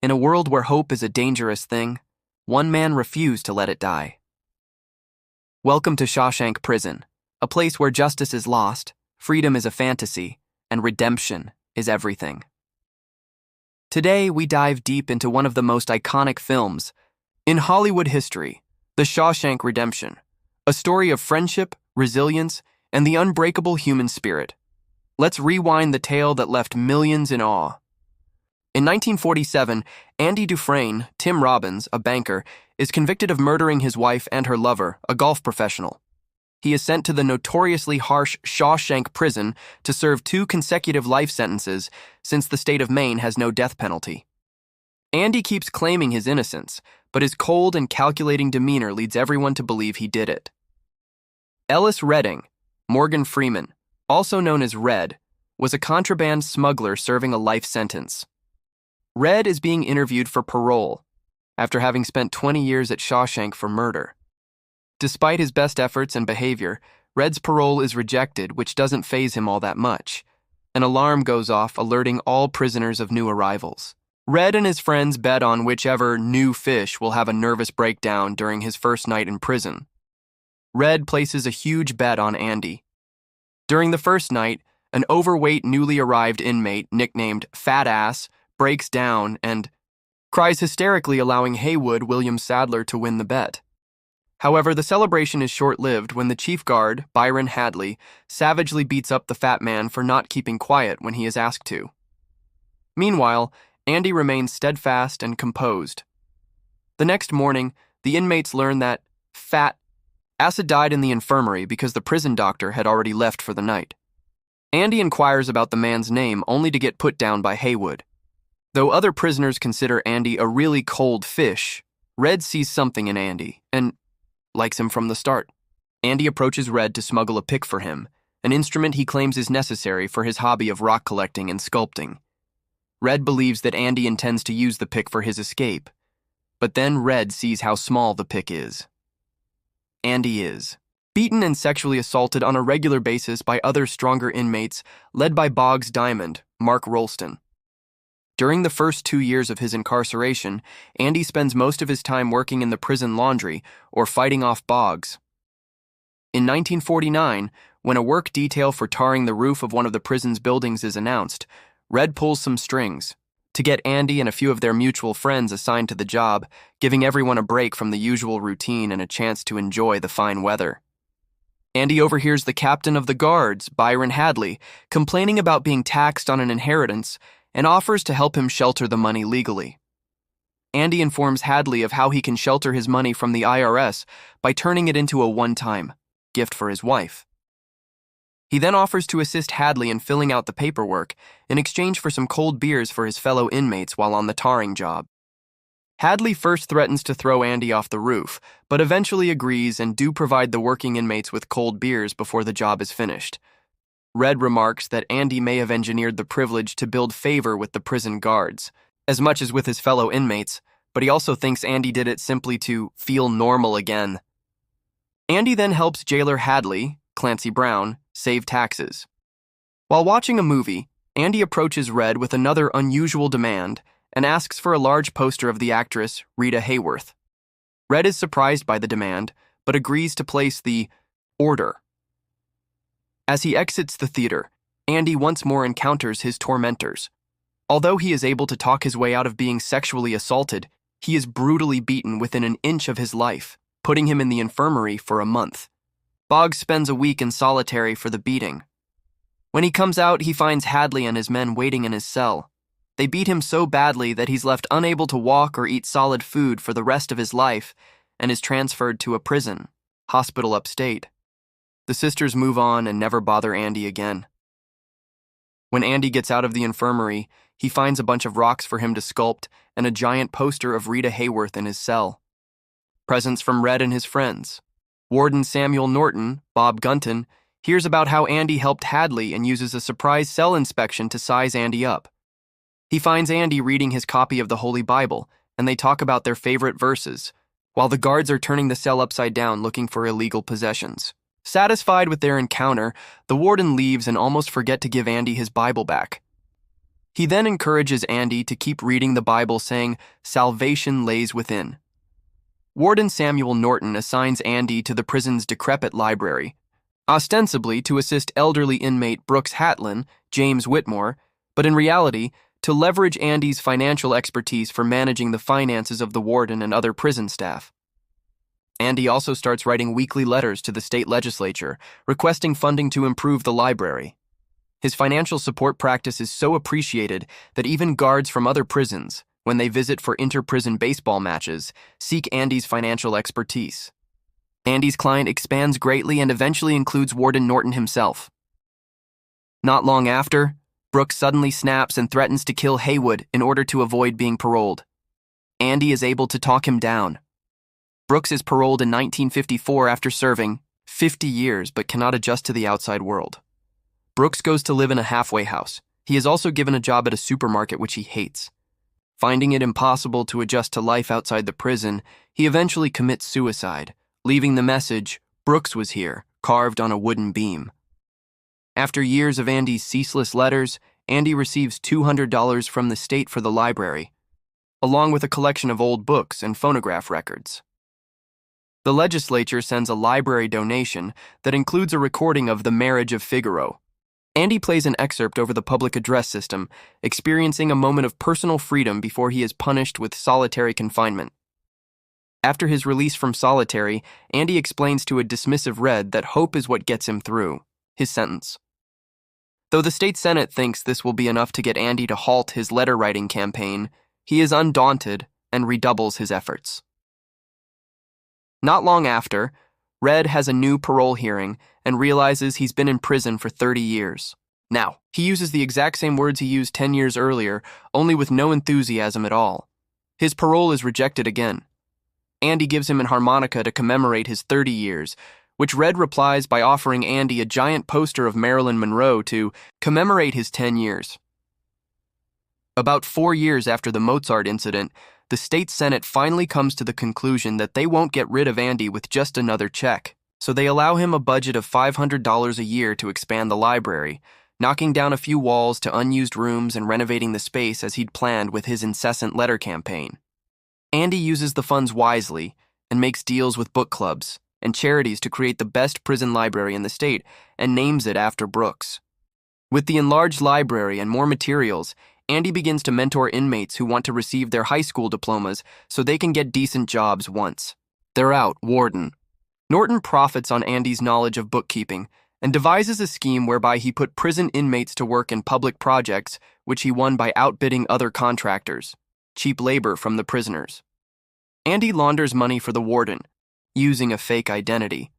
In a world where hope is a dangerous thing, one man refused to let it die. Welcome to Shawshank Prison, a place where justice is lost, freedom is a fantasy, and redemption is everything. Today, we dive deep into one of the most iconic films in Hollywood history, The Shawshank Redemption, a story of friendship, resilience, and the unbreakable human spirit. Let's rewind the tale that left millions in awe. In 1947, Andy Dufresne, Tim Robbins, a banker, is convicted of murdering his wife and her lover, a golf professional. He is sent to the notoriously harsh Shawshank Prison to serve 2 consecutive life sentences since the state of Maine has no death penalty. Andy keeps claiming his innocence, but his cold and calculating demeanor leads everyone to believe he did it. Ellis Redding, Morgan Freeman, also known as Red, was a contraband smuggler serving a life sentence. Red is being interviewed for parole after having spent 20 years at Shawshank for murder. Despite his best efforts and behavior, Red's parole is rejected, which doesn't faze him all that much. An alarm goes off, alerting all prisoners of new arrivals. Red and his friends bet on whichever new fish will have a nervous breakdown during his first night in prison. Red places a huge bet on Andy. During the first night, an overweight newly arrived inmate nicknamed Fat Ass breaks down and cries hysterically, allowing Haywood William Sadler to win the bet. However, the celebration is short-lived when the chief guard, Byron Hadley, savagely beats up the fat man for not keeping quiet when he is asked to. Meanwhile, Andy remains steadfast and composed. The next morning, the inmates learn that Fat Ass died in the infirmary because the prison doctor had already left for the night. Andy inquires about the man's name only to get put down by Haywood. Though other prisoners consider Andy a really cold fish, Red sees something in Andy and likes him from the start. Andy approaches Red to smuggle a pick for him, an instrument he claims is necessary for his hobby of rock collecting and sculpting. Red believes that Andy intends to use the pick for his escape, but then Red sees how small the pick is. Andy is beaten and sexually assaulted on a regular basis by other stronger inmates, led by Boggs Diamond, Mark Rolston. During the first 2 years of his incarceration, Andy spends most of his time working in the prison laundry or fighting off Boggs. In 1949, when a work detail for tarring the roof of one of the prison's buildings is announced, Red pulls some strings to get Andy and a few of their mutual friends assigned to the job, giving everyone a break from the usual routine and a chance to enjoy the fine weather. Andy overhears the captain of the guards, Byron Hadley, complaining about being taxed on an inheritance and offers to help him shelter the money legally. Andy informs Hadley of how he can shelter his money from the IRS by turning it into a one-time gift for his wife. He then offers to assist Hadley in filling out the paperwork in exchange for some cold beers for his fellow inmates while on the tarring job. Hadley first threatens to throw Andy off the roof, but eventually agrees and do provide the working inmates with cold beers before the job is finished. Red remarks that Andy may have engineered the privilege to build favor with the prison guards, as much as with his fellow inmates, but he also thinks Andy did it simply to feel normal again. Andy then helps jailer Hadley, Clancy Brown, save taxes. While watching a movie, Andy approaches Red with another unusual demand and asks for a large poster of the actress Rita Hayworth. Red is surprised by the demand, but agrees to place the order. As he exits the theater, Andy once more encounters his tormentors. Although he is able to talk his way out of being sexually assaulted, he is brutally beaten within an inch of his life, putting him in the infirmary for a month. Boggs spends a week in solitary for the beating. When he comes out, he finds Hadley and his men waiting in his cell. They beat him so badly that he's left unable to walk or eat solid food for the rest of his life and is transferred to a prison, hospital upstate. The sisters move on and never bother Andy again. When Andy gets out of the infirmary, he finds a bunch of rocks for him to sculpt and a giant poster of Rita Hayworth in his cell. Presents from Red and his friends. Warden Samuel Norton, Bob Gunton, hears about how Andy helped Hadley and uses a surprise cell inspection to size Andy up. He finds Andy reading his copy of the Holy Bible, and they talk about their favorite verses, while the guards are turning the cell upside down looking for illegal possessions. Satisfied with their encounter, the warden leaves and almost forget to give Andy his Bible back. He then encourages Andy to keep reading the Bible, saying, "Salvation lays within." Warden Samuel Norton assigns Andy to the prison's decrepit library, ostensibly to assist elderly inmate Brooks Hatlin, James Whitmore, but in reality, to leverage Andy's financial expertise for managing the finances of the warden and other prison staff. Andy also starts writing weekly letters to the state legislature, requesting funding to improve the library. His financial support practice is so appreciated that even guards from other prisons, when they visit for inter-prison baseball matches, seek Andy's financial expertise. Andy's client expands greatly and eventually includes Warden Norton himself. Not long after, Brooks suddenly snaps and threatens to kill Haywood in order to avoid being paroled. Andy is able to talk him down. Brooks is paroled in 1954 after serving 50 years but cannot adjust to the outside world. Brooks goes to live in a halfway house. He is also given a job at a supermarket which he hates. Finding it impossible to adjust to life outside the prison, he eventually commits suicide, leaving the message, "Brooks was here," carved on a wooden beam. After years of Andy's ceaseless letters, Andy receives $200 from the state for the library, along with a collection of old books and phonograph records. The legislature sends a library donation that includes a recording of The Marriage of Figaro. Andy plays an excerpt over the public address system, experiencing a moment of personal freedom before he is punished with solitary confinement. After his release from solitary, Andy explains to a dismissive Red that hope is what gets him through his sentence. Though the state Senate thinks this will be enough to get Andy to halt his letter-writing campaign, he is undaunted and redoubles his efforts. Not long after, Red has a new parole hearing and realizes he's been in prison for 30 years. Now, he uses the exact same words he used 10 years earlier, only with no enthusiasm at all. His parole is rejected again. Andy gives him an harmonica to commemorate his 30 years, which Red replies by offering Andy a giant poster of Marilyn Monroe to commemorate his 10 years. About 4 years after the Mozart incident, the state Senate finally comes to the conclusion that they won't get rid of Andy with just another check, so they allow him a budget of $500 a year to expand the library, knocking down a few walls to unused rooms and renovating the space as he'd planned with his incessant letter campaign. Andy uses the funds wisely and makes deals with book clubs and charities to create the best prison library in the state and names it after Brooks. With the enlarged library and more materials, Andy begins to mentor inmates who want to receive their high school diplomas so they can get decent jobs once they're out, warden. Norton profits on Andy's knowledge of bookkeeping and devises a scheme whereby he put prison inmates to work in public projects, which he won by outbidding other contractors, cheap labor from the prisoners. Andy launders money for the warden, using a fake identity,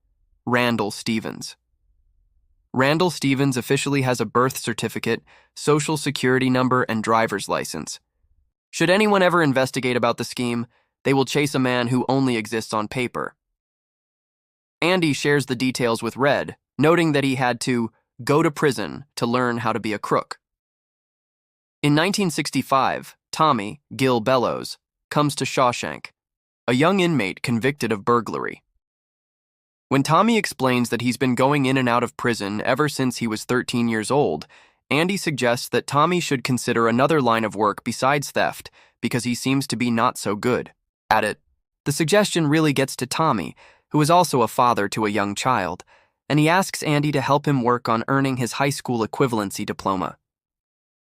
Randall Stevens. Randall Stevens officially has a birth certificate, social security number, and driver's license. Should anyone ever investigate about the scheme, they will chase a man who only exists on paper. Andy shares the details with Red, noting that he had to go to prison to learn how to be a crook. In 1965, Tommy, Gil Bellows, comes to Shawshank, a young inmate convicted of burglary. When Tommy explains that he's been going in and out of prison ever since he was 13 years old, Andy suggests that Tommy should consider another line of work besides theft because he seems to be not so good at it. The suggestion really gets to Tommy, who is also a father to a young child, and he asks Andy to help him work on earning his high school equivalency diploma.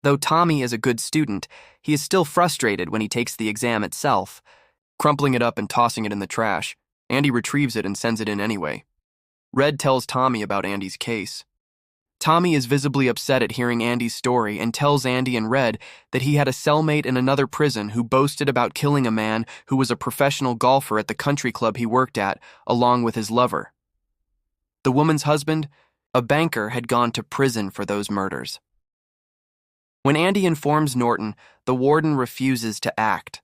Though Tommy is a good student, he is still frustrated when he takes the exam itself. Crumpling it up and tossing it in the trash, Andy retrieves it and sends it in anyway. Red tells Tommy about Andy's case. Tommy is visibly upset at hearing Andy's story and tells Andy and Red that he had a cellmate in another prison who boasted about killing a man who was a professional golfer at the country club he worked at, along with his lover. The woman's husband, a banker, had gone to prison for those murders. When Andy informs Norton, the warden refuses to act.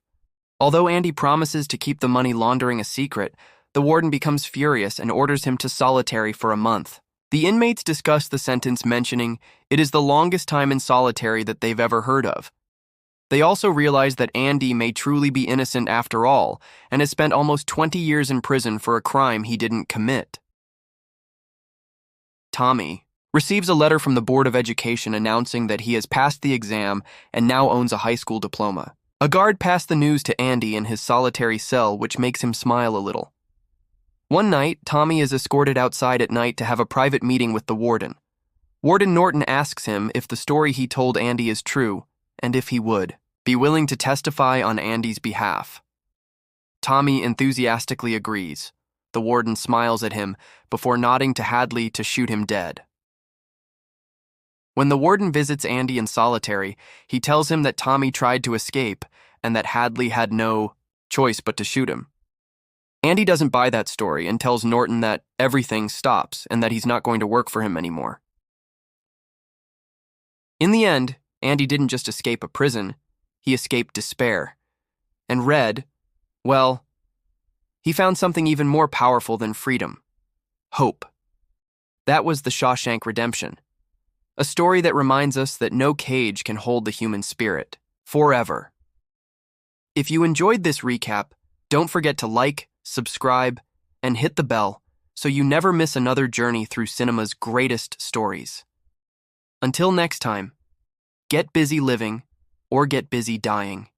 Although Andy promises to keep the money laundering a secret, the warden becomes furious and orders him to solitary for a month. The inmates discuss the sentence, mentioning it is the longest time in solitary that they've ever heard of. They also realize that Andy may truly be innocent after all and has spent almost 20 years in prison for a crime he didn't commit. Tommy, receives a letter from the Board of Education announcing that he has passed the exam and now owns a high school diploma. A guard passed the news to Andy in his solitary cell, which makes him smile a little. One night, Tommy is escorted outside at night to have a private meeting with the warden. Warden Norton asks him if the story he told Andy is true, and if he would be willing to testify on Andy's behalf. Tommy enthusiastically agrees. The warden smiles at him before nodding to Hadley to shoot him dead. When the warden visits Andy in solitary, he tells him that Tommy tried to escape and that Hadley had no choice but to shoot him. Andy doesn't buy that story and tells Norton that everything stops and that he's not going to work for him anymore. In the end, Andy didn't just escape a prison, he escaped despair. And Red, well, he found something even more powerful than freedom: hope. That was the Shawshank Redemption, a story that reminds us that no cage can hold the human spirit forever. If you enjoyed this recap, don't forget to like, subscribe, and hit the bell so you never miss another journey through cinema's greatest stories. Until next time, get busy living or get busy dying.